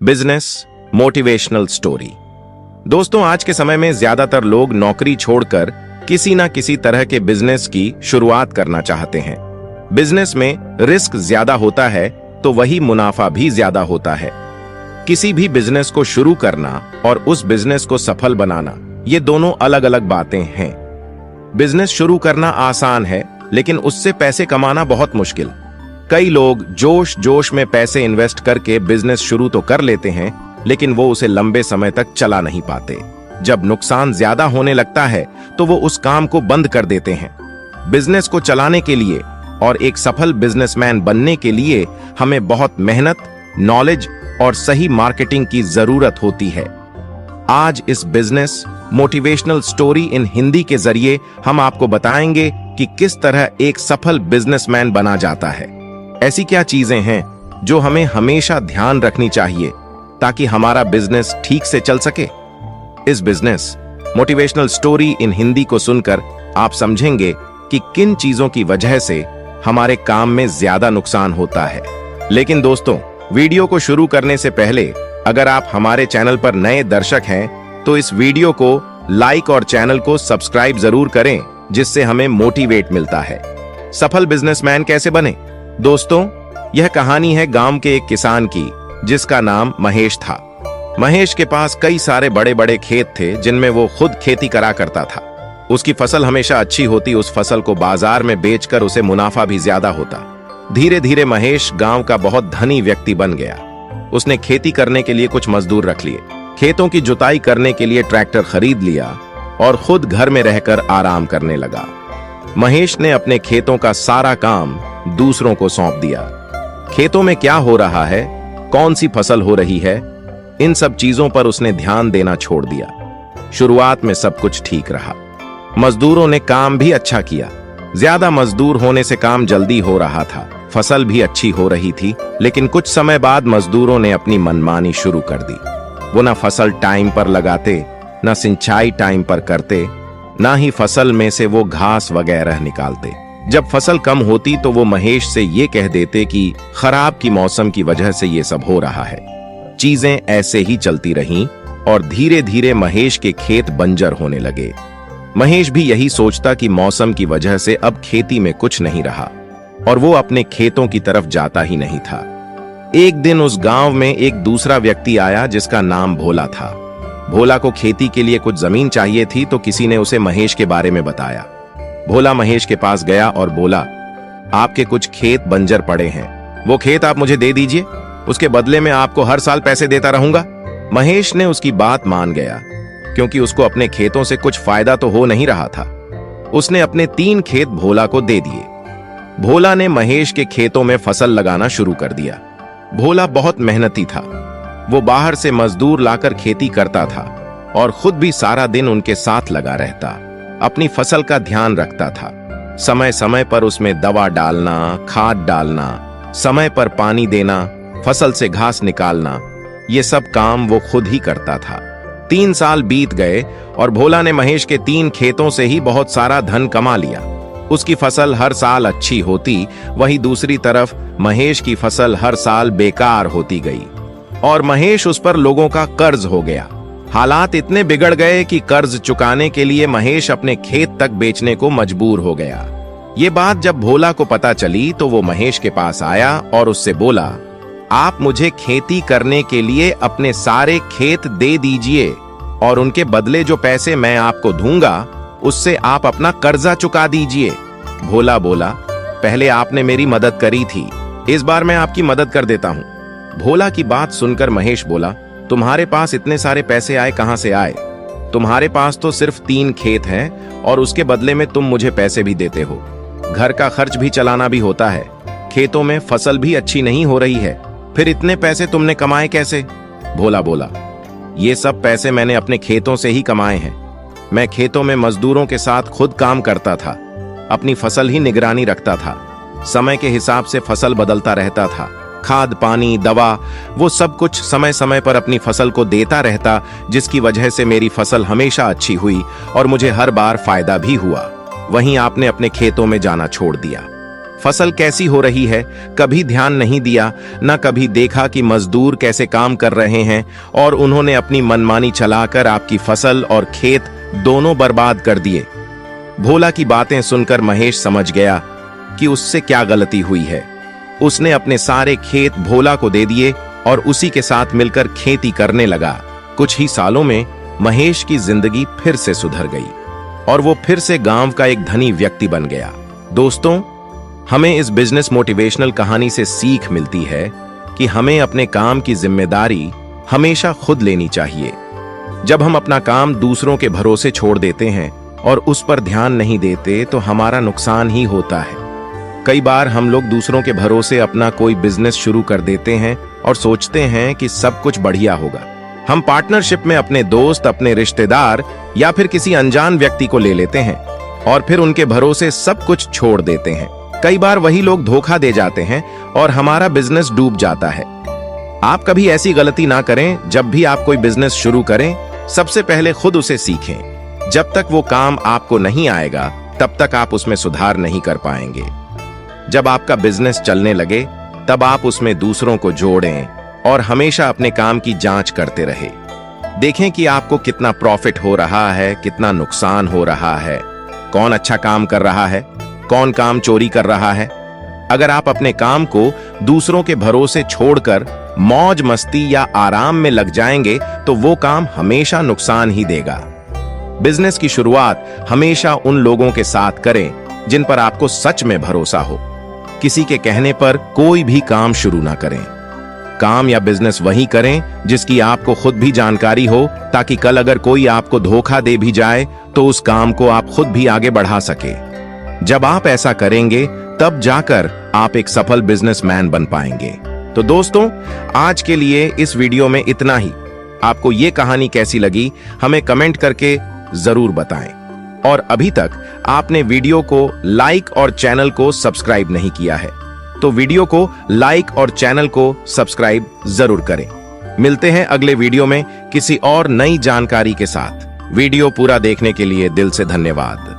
Business motivational story. दोस्तों, आज के समय में ज्यादातर लोग नौकरी छोड़कर किसी ना किसी तरह के बिजनेस की शुरुआत करना चाहते हैं। बिजनेस में रिस्क ज्यादा होता है तो वही मुनाफा भी ज्यादा होता है। किसी भी बिजनेस को शुरू करना और उस बिजनेस को सफल बनाना, ये दोनों अलग अलग बातें हैं। बिजनेस शुरू करना आसान है, लेकिन उससे पैसे कमाना बहुत मुश्किल। कई लोग जोश में पैसे इन्वेस्ट करके बिजनेस शुरू तो कर लेते हैं, लेकिन वो उसे लंबे समय तक चला नहीं पाते। जब नुकसान ज्यादा होने लगता है तो वो उस काम को बंद कर देते हैं। बिजनेस को चलाने के लिए और एक सफल बिजनेसमैन बनने के लिए हमें बहुत मेहनत, नॉलेज और सही मार्केटिंग की जरूरत होती है। आज इस business motivational story in Hindi के जरिए हम आपको बताएंगे कि किस तरह एक सफल बिजनेसमैन बना जाता है। ऐसी क्या चीजें हैं जो हमें हमेशा ध्यान रखनी चाहिए ताकि हमारा बिजनेस ठीक से चल सके। इस business motivational story in Hindi को सुनकर आप समझेंगे कि किन चीजों की वजह से हमारे काम में ज्यादा नुकसान होता है। लेकिन दोस्तों, वीडियो को शुरू करने से पहले अगर आप हमारे चैनल पर नए दर्शक हैं तो इस वीडियो को लाइक और चैनल को सब्सक्राइब जरूर करें, जिससे हमें मोटिवेट मिलता है। सफल बिजनेसमैन कैसे बने? दोस्तों, यह कहानी है गांव के एक किसान की, जिसका नाम महेश था। महेश के पास कई सारे बड़े बड़े खेत थे जिनमें वो खुद खेती करा करता था। उसकी फसल हमेशा अच्छी होती, उस फसल को बाजार में बेचकर उसे मुनाफा भी ज्यादा होता। धीरे धीरे महेश गांव का बहुत धनी व्यक्ति बन गया। उसने खेती करने के लिए कुछ मजदूर रख लिए, खेतों की जुताई करने के लिए ट्रैक्टर खरीद लिया और खुद घर में रहकर आराम करने लगा। महेश ने अपने खेतों का सारा काम दूसरों को सौंप दिया। खेतों में क्या हो रहा है, कौन सी फसल हो रही है, इन सब चीजों पर उसने ध्यान देना छोड़ दिया। शुरुआत में सब कुछ ठीक रहा। मजदूरों ने काम भी अच्छा किया। ज्यादा मजदूर होने से काम जल्दी हो रहा था, फसल भी अच्छी हो रही थी। लेकिन कुछ समय बाद मजदूरों ने अपनी मनमानी शुरू कर दी। वो ना फसल टाइम पर लगाते, ना सिंचाई टाइम पर करते, ना ही फसल में से वो घास वगैरह निकालते। जब फसल कम होती तो वो महेश से ये कह देते कि खराब की मौसम की वजह से ये सब हो रहा है। चीजें ऐसे ही चलती रहीं और धीरे धीरे महेश के खेत बंजर होने लगे। महेश भी यही सोचता कि मौसम की वजह से अब खेती में कुछ नहीं रहा और वो अपने खेतों की तरफ जाता ही नहीं था। एक दिन उस गांव में एक दूसरा व्यक्ति आया जिसका नाम भोला था। भोला को खेती के लिए कुछ जमीन चाहिए थी, तो किसी ने उसे महेश के बारे में बताया। भोला महेश के पास गया और बोला, आपके कुछ खेत बंजर पड़े हैं, वो खेत आप मुझे दे दीजिए, उसके बदले में आपको हर साल पैसे देता रहूंगा। महेश ने उसकी बात मान गया, क्योंकि उसको अपने खेतों से कुछ फायदा तो हो नहीं रहा था। उसने अपने 3 खेत भोला को दे दिए। भोला ने महेश के खेतों में फसल लगाना शुरू कर दिया। भोला बहुत मेहनती था। वो बाहर से मजदूर लाकर खेती करता था और खुद भी सारा दिन उनके साथ लगा रहता। अपनी फसल का ध्यान रखता था। समय समय पर उसमें दवा डालना, खाद डालना, समय पर पानी देना, फसल से घास निकालना, ये सब काम वो खुद ही करता था। 3 साल बीत गए और भोला ने महेश के 3 खेतों से ही बहुत सारा धन कमा लिया। उसकी फसल हर साल अच्छी होती, वहीं दूसरी तरफ महेश की फसल हर साल बेकार होती गई और महेश उस पर लोगों का कर्ज हो गया। हालात इतने बिगड़ गए कि कर्ज चुकाने के लिए महेश अपने खेत तक बेचने को मजबूर हो गया। ये बात जब भोला को पता चली तो वो महेश के पास आया और उससे बोला, आप मुझे खेती करने के लिए अपने सारे खेत दे दीजिए और उनके बदले जो पैसे मैं आपको दूंगा उससे आप अपना कर्जा चुका दीजिए। भोला बोला, पहले आपने मेरी मदद करी थी, इस बार मैं आपकी मदद कर देता हूं। भोला की बात सुनकर महेश बोला, तुम्हारे पास इतने सारे पैसे आए कहां से आए? तुम्हारे पास तो सिर्फ 3 खेत हैं और उसके बदले में तुम मुझे पैसे भी देते हो। घर का खर्च भी चलाना भी होता है, खेतों में फसल भी अच्छी नहीं हो रही है, फिर इतने पैसे तुमने कमाए कैसे? भोला बोला, ये सब पैसे मैंने अपने खेतों से ही कमाए हैं। मैं खेतों में मजदूरों के साथ खुद काम करता था, अपनी फसल ही निगरानी रखता था, समय के हिसाब से फसल बदलता रहता था, खाद पानी दवा वो सब कुछ समय समय पर अपनी फसल को देता रहता, जिसकी वजह से मेरी फसल हमेशा अच्छी हुई और मुझे हर बार फायदा भी हुआ। वहीं आपने अपने खेतों में जाना छोड़ दिया। फसल कैसी हो रही है, कभी ध्यान नहीं दिया, न कभी देखा कि मजदूर कैसे काम कर रहे हैं और उन्होंने अपनी मनमानी चलाकर आपकी फसल और खेत दोनों बर्बाद कर दिए। भोला की बातें सुनकर महेश समझ गया कि उससे क्या गलती हुई है। उसने अपने सारे खेत भोला को दे दिए और उसी के साथ मिलकर खेती करने लगा। कुछ ही सालों में महेश की जिंदगी फिर से सुधर गई और वो फिर से गांव का एक धनी व्यक्ति बन गया। दोस्तों, हमें इस बिजनेस मोटिवेशनल कहानी से सीख मिलती है कि हमें अपने काम की जिम्मेदारी हमेशा खुद लेनी चाहिए। जब हम अपना काम दूसरों के भरोसे छोड़ देते हैं और उस पर ध्यान नहीं देते तो हमारा नुकसान ही होता है। कई बार हम लोग दूसरों के भरोसे अपना कोई बिजनेस शुरू कर देते हैं और सोचते हैं कि सब कुछ बढ़िया होगा। हम पार्टनरशिप में अपने दोस्त, अपने रिश्तेदार या फिर किसी अनजान व्यक्ति को ले लेते हैं और फिर उनके भरोसे सब कुछ छोड़ देते हैं। कई बार वही लोग धोखा दे जाते हैं और हमारा बिजनेस डूब जाता है। आप कभी ऐसी गलती ना करें। जब भी आप कोई बिजनेस शुरू करें, सबसे पहले खुद उसे सीखें। जब तक वो काम आपको नहीं आएगा, तब तक आप उसमें सुधार नहीं कर पाएंगे। जब आपका बिजनेस चलने लगे, तब आप उसमें दूसरों को जोड़ें और हमेशा अपने काम की जांच करते रहे। देखें कि आपको कितना प्रॉफिट हो रहा है, कितना नुकसान हो रहा है, कौन अच्छा काम कर रहा है, कौन काम चोरी कर रहा है। अगर आप अपने काम को दूसरों के भरोसे छोड़कर मौज मस्ती या आराम में लग जाएंगे, तो वो काम हमेशा नुकसान ही देगा। बिजनेस की शुरुआत हमेशा उन लोगों के साथ करें जिन पर आपको सच में भरोसा हो। किसी के कहने पर कोई भी काम शुरू ना करें। काम या बिजनेस वही करें जिसकी आपको खुद भी जानकारी हो, ताकि कल अगर कोई आपको धोखा दे भी जाए तो उस काम को आप खुद भी आगे बढ़ा सके। जब आप ऐसा करेंगे, तब जाकर आप एक सफल बिजनेसमैन बन पाएंगे। तो दोस्तों, आज के लिए इस वीडियो में इतना ही। आपको ये कहानी कैसी लगी, हमें कमेंट करके जरूर बताएं। और अभी तक आपने वीडियो को लाइक और चैनल को सब्सक्राइब नहीं किया है, तो वीडियो को लाइक और चैनल को सब्सक्राइब जरूर करें। मिलते हैं अगले वीडियो में किसी और नई जानकारी के साथ। वीडियो पूरा देखने के लिए दिल से धन्यवाद।